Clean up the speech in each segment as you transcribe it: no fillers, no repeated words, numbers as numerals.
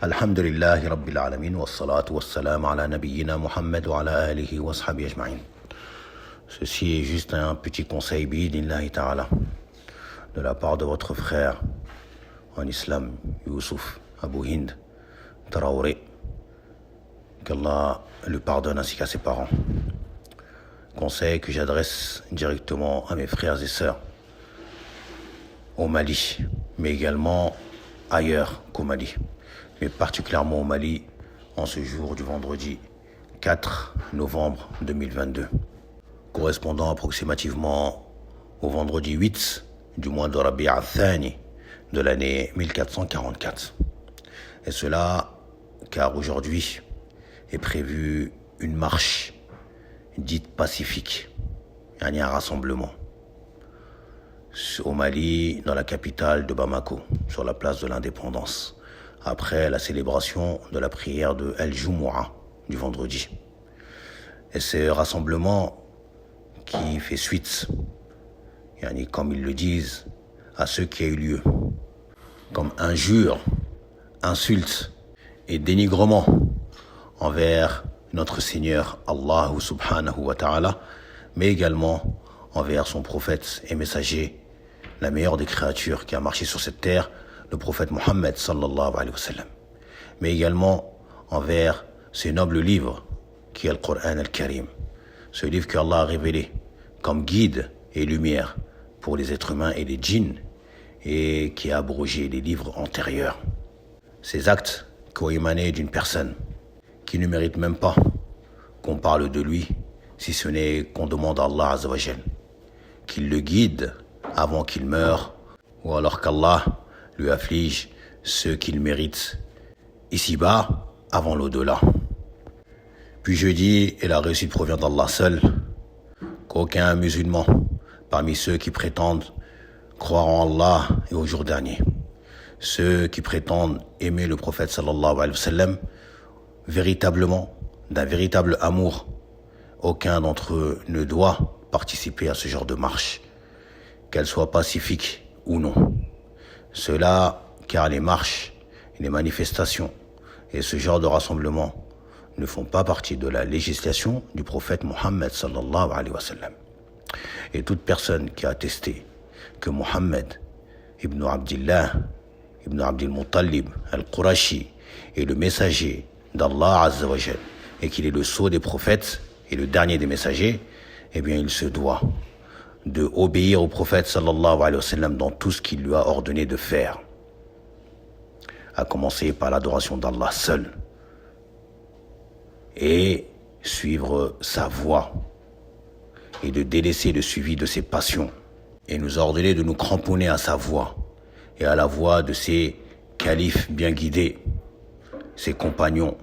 Alhamdulillahi Rabbil Alamin, wassalatu wassalam ala nabiyyina Muhammad wa ala alihi wa sahbihi ajma'in. Ceci est juste un petit conseil bi'idhnillahi ta'ala de la part de votre frère en islam, Youssouf Abou Hind Traoré. Qu'Allah le pardonne ainsi qu'à ses parents. Conseil que j'adresse directement à mes frères et sœurs au Mali, mais également ailleurs qu'au Mali, mais particulièrement au Mali en ce jour du vendredi 4 novembre 2022, correspondant approximativement au vendredi 8 du mois de Rabi' al-Thani de l'année 1444. Et cela car aujourd'hui est prévue une marche dite pacifique, un rassemblement au Mali, dans la capitale de Bamako, sur la place de l'Indépendance, après la célébration de la prière de El Jumu'ah du vendredi. Et ce rassemblement qui fait suite, comme ils le disent, à ce qui a eu lieu, comme injures, insultes et dénigrement envers notre Seigneur Allah subhanahu wa ta'ala, mais également envers son prophète et messager, la meilleure des créatures qui a marché sur cette terre, le prophète Mohammed sallallahu alayhi wa sallam, mais également envers ce noble livre qui est le Coran al-Karim, ce livre que Allah a révélé comme guide et lumière pour les êtres humains et les djinns, et qui a abrogé les livres antérieurs. Ces actes qui ont émané d'une personne qui ne mérite même pas qu'on parle de lui, si ce n'est qu'on demande à Allah Azza wa Jal qu'il le guide avant qu'il meure, ou alors qu'Allah lui afflige ceux qu'il mérite ici-bas avant l'au-delà. Puis je dis, et la réussite provient d'Allah seul, qu'aucun musulman parmi ceux qui prétendent croire en Allah et au jour dernier, ceux qui prétendent aimer le prophète sallallahu alayhi wa sallam véritablement, d'un véritable amour, aucun d'entre eux ne doit participer à ce genre de marche, qu'elle soit pacifique ou non. Cela car les marches, les manifestations et ce genre de rassemblements ne font pas partie de la législation du prophète Mohammed sallallahu alayhi wa sallam. Et toute personne qui a attesté que Mohammed ibn Abdillah, ibn Abdil Muttalib al-Qurashi est le messager d'Allah Azza wa Jal et qu'il est le sceau des prophètes et le dernier des messagers, eh bien il se doit de obéir au prophète sallallahu alayhi wa sallam dans tout ce qu'il lui a ordonné de faire, à commencer par l'adoration d'Allah seul, et suivre sa voie et de délaisser le suivi de ses passions, et nous a ordonné de nous cramponner à sa voie et à la voie de ses califes bien guidés, ses compagnons,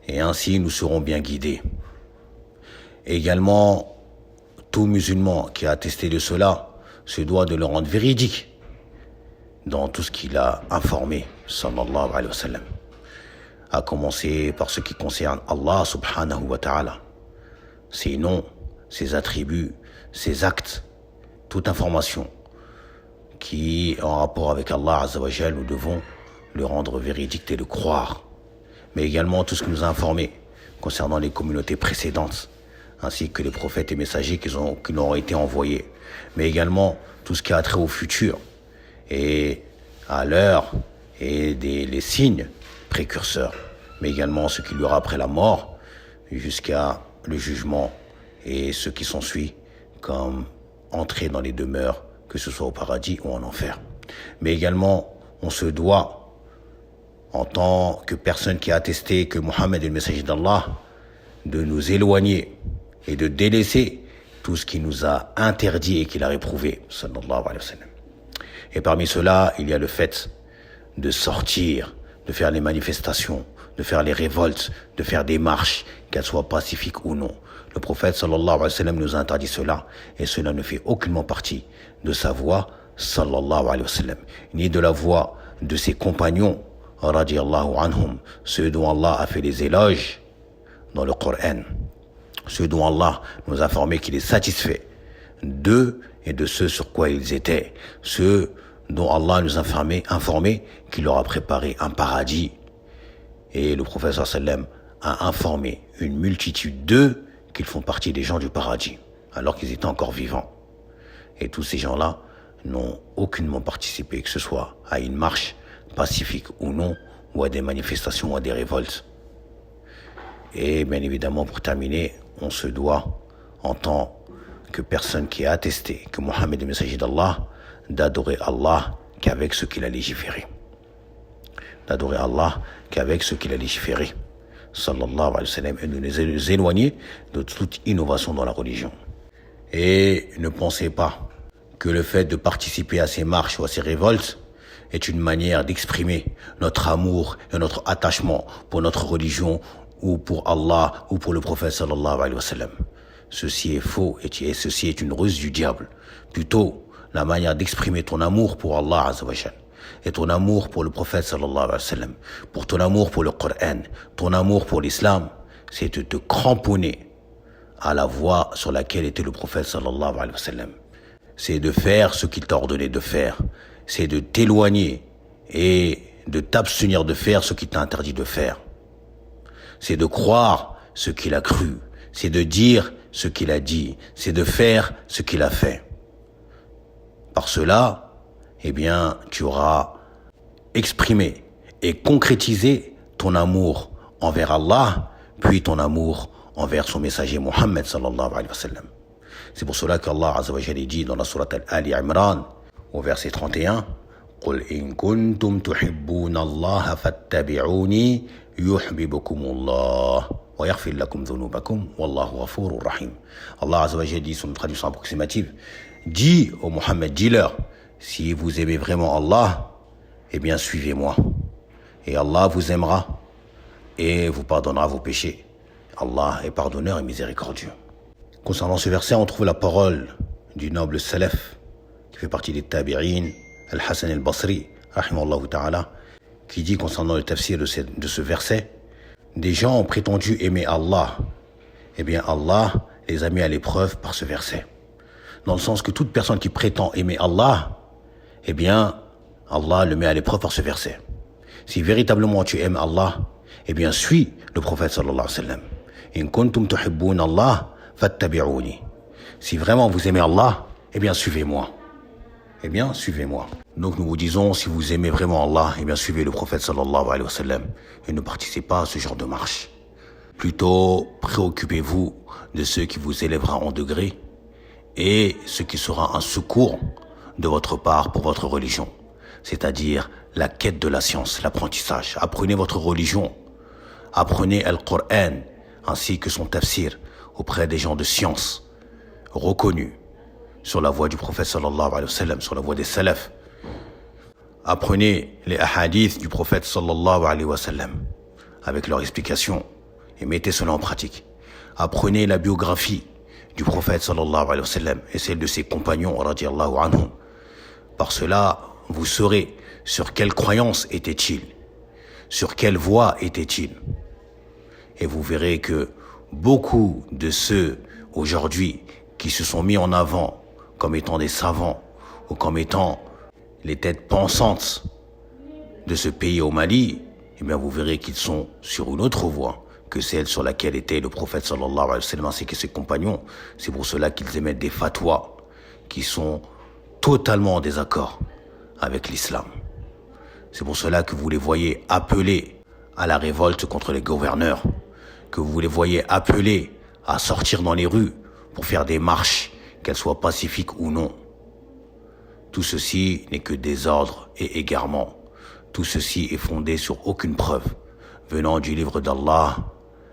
et ainsi nous serons bien guidés. Et également, tout musulman qui a attesté de cela se doit de le rendre véridique dans tout ce qu'il a informé, sallallahu alayhi wa sallam, à commencer par ce qui concerne Allah subhanahu wa ta'ala, ses noms, ses attributs, ses actes, toute information qui est en rapport avec Allah Azza wa Jal, nous devons le rendre véridique et le croire. Mais également tout ce qui nous a informé concernant les communautés précédentes, ainsi que les prophètes et messagers qui leur ont été envoyés, mais également tout ce qui a trait au futur et à l'heure et les signes précurseurs, mais également ce qu'il y aura après la mort jusqu'à le jugement et ce qui s'ensuit comme entrer dans les demeures, que ce soit au paradis ou en enfer. Mais également on se doit, en tant que personne qui a attesté que Mohammed est le messager d'Allah, de nous éloigner et de délaisser tout ce qui nous a interdit et qu'il a réprouvé, sallallahu alayhi wa sallam. Et parmi cela, il y a le fait de sortir, de faire les manifestations, de faire les révoltes, de faire des marches, qu'elles soient pacifiques ou non. Le prophète sallallahu alayhi wa sallam nous a interdit cela, et cela ne fait aucunement partie de sa voie, sallallahu alayhi wa sallam, ni de la voie de ses compagnons, radiyallahu anhum, ceux dont Allah a fait les éloges dans le Coran, ceux dont Allah nous a informé qu'il est satisfait d'eux et de ceux sur quoi ils étaient, ceux dont Allah nous a informé qu'il leur a préparé un paradis Et le prophète sallam a informé une multitude d'eux qu'ils font partie des gens du paradis, alors qu'ils étaient encore vivants. Et tous ces gens-là n'ont aucunement participé, que ce soit à une marche pacifique ou non, ou à des manifestations ou à des révoltes. Et bien évidemment, pour terminer, on se doit, en tant que personne qui a attesté que Mohammed est le messager d'Allah, d'adorer Allah qu'avec ce qu'il a légiféré. D'adorer Allah qu'avec ce qu'il a légiféré, sallallahu alayhi wa sallam, et de nous éloigner de toute innovation dans la religion. Et ne pensez pas que le fait de participer à ces marches ou à ces révoltes est une manière d'exprimer notre amour et notre attachement pour notre religion ou pour Allah ou pour le prophète sallallahu alayhi wa sallam. Ceci est faux et ceci est une ruse du diable. Plutôt, la manière d'exprimer ton amour pour Allah azza wa jal et ton amour pour le prophète sallallahu alayhi wa sallam, pour ton amour pour le Coran, ton amour pour l'islam, c'est de te cramponner à la voie sur laquelle était le prophète sallallahu alayhi wa sallam. C'est de faire ce qu'il t'a ordonné de faire. C'est de t'éloigner et de t'abstenir de faire ce qu'il t'a interdit de faire. C'est de croire ce qu'il a cru. C'est de dire ce qu'il a dit. C'est de faire ce qu'il a fait. Par cela, eh bien, tu auras exprimé et concrétisé ton amour envers Allah, puis ton amour envers son messager Mohammed sallallahu alayhi wa sallam. C'est pour cela qu'Allah azza wa jalla dit dans la sourate Ali Imran, au verset 31, قُلْ إِن كُنْتُمْ تُحِبُّونَ اللَّهَ فَاتَّبِعُونِي يُحْبِبُكُمُ اللَّهُ وَيَغْفِرْ لَكُمْ ذُنُوبَكُمْ وَاللَّهُ غَفُورٌ رَحِيمٌ. Allah azza wa jalla dit, sur une traduction approximative, dis au Mohammed, dis-leur, si vous aimez vraiment Allah, eh bien suivez-moi. Et Allah vous aimera et vous pardonnera vos péchés. Allah est pardonneur et miséricordieux. Concernant ce verset, on trouve la parole du noble Salaf, qui fait partie des Tabi'in, Al-Hassan al-Basri, rahimahullah ta'ala, qui dit concernant le tafsir de ce verset, des gens ont prétendu aimer Allah. Eh bien, Allah les a mis à l'épreuve par ce verset. Dans le sens que toute personne qui prétend aimer Allah, eh bien, Allah le met à l'épreuve par ce verset. Si véritablement tu aimes Allah, eh bien, suis le prophète sallallahu alayhi wa sallam. In kuntum tuhibbun Allah, fattabi'uni. Si vraiment vous aimez Allah, eh bien, suivez-moi. Eh bien, suivez-moi. Donc, nous vous disons, si vous aimez vraiment Allah, eh bien, suivez le prophète sallallahu alayhi wa sallam et ne participez pas à ce genre de marche. Plutôt, préoccupez-vous de ce qui vous élèvera en degré et ce qui sera un secours de votre part pour votre religion. C'est-à-dire la quête de la science, l'apprentissage. Apprenez votre religion. Apprenez le Coran ainsi que son tafsir auprès des gens de science reconnus sur la voie du prophète sallallahu alayhi wa sallam, sur la voie des salafs. Apprenez les hadiths du prophète sallallahu alayhi wa sallam avec leur explication et mettez cela en pratique. Apprenez la biographie du prophète sallallahu alayhi wa sallam et celle de ses compagnons radiyallahu anhum. Par cela, vous saurez sur quelle croyance était-il, sur quelle voie était-il. Et vous verrez que beaucoup de ceux aujourd'hui qui se sont mis en avant comme étant des savants ou comme étant les têtes pensantes de ce pays au Mali, eh bien vous verrez qu'ils sont sur une autre voie que celle sur laquelle était le prophète sallallahu alayhi wa sallam ainsi que ses compagnons. C'est pour cela qu'ils émettent des fatwas qui sont totalement en désaccord avec l'islam. C'est pour cela que vous les voyez appeler à la révolte contre les gouverneurs, que vous les voyez appeler à sortir dans les rues pour faire des marches, qu'elles soient pacifiques ou non. Tout ceci n'est que désordre et égarement. Tout ceci est fondé sur aucune preuve venant du livre d'Allah,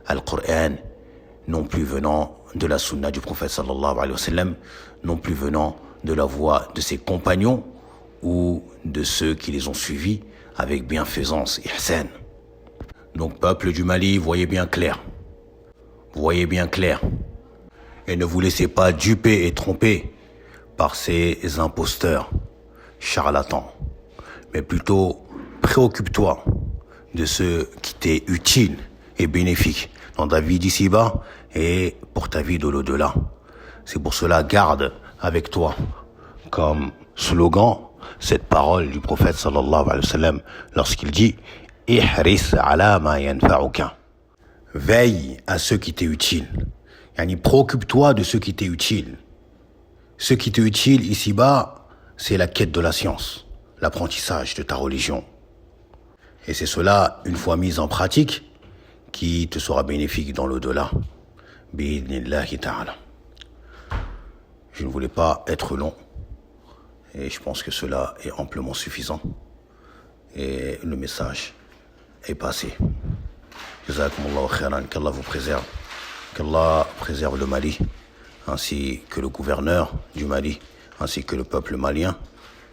Al-Qur'an, non plus venant de la sunna du prophète sallallahu alayhi wa sallam, non plus venant de la voix de ses compagnons ou de ceux qui les ont suivis avec bienfaisance, ihsan. Donc, peuple du Mali, voyez bien clair. Voyez bien clair. Et ne vous laissez pas duper et tromper par ces imposteurs, charlatans. Mais plutôt, préoccupe-toi de ce qui t'est utile et bénéfique dans ta vie d'ici-bas et pour ta vie de l'au-delà. C'est pour cela, garde avec toi comme slogan cette parole du prophète sallallahu alayhi wa sallam lorsqu'il dit ihris ala ma yanfa'uka. Veille à ce qui t'est utile. Yani, préoccupe-toi de ce qui t'est utile. Ce qui t'est utile ici-bas, c'est la quête de la science, l'apprentissage de ta religion. Et c'est cela, une fois mis en pratique, qui te sera bénéfique dans l'au-delà. Bi'idhnillahi ta'ala. Je ne voulais pas être long. Et je pense que cela est amplement suffisant. Et le message est passé. Jazakumullahu khairan, qu'Allah vous préserve. Qu'Allah préserve le Mali, ainsi que le gouverneur du Mali, ainsi que le peuple malien,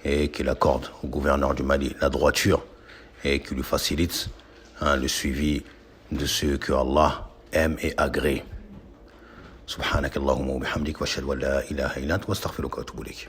et qu'il accorde au gouverneur du Mali la droiture et qu'il lui facilite le suivi de ceux que Allah aime et agrée. Subhanakallahumma wa bihamdik wa ashhadu an la ilaha illa anta wa astaghfiruka wa atubu ilayk.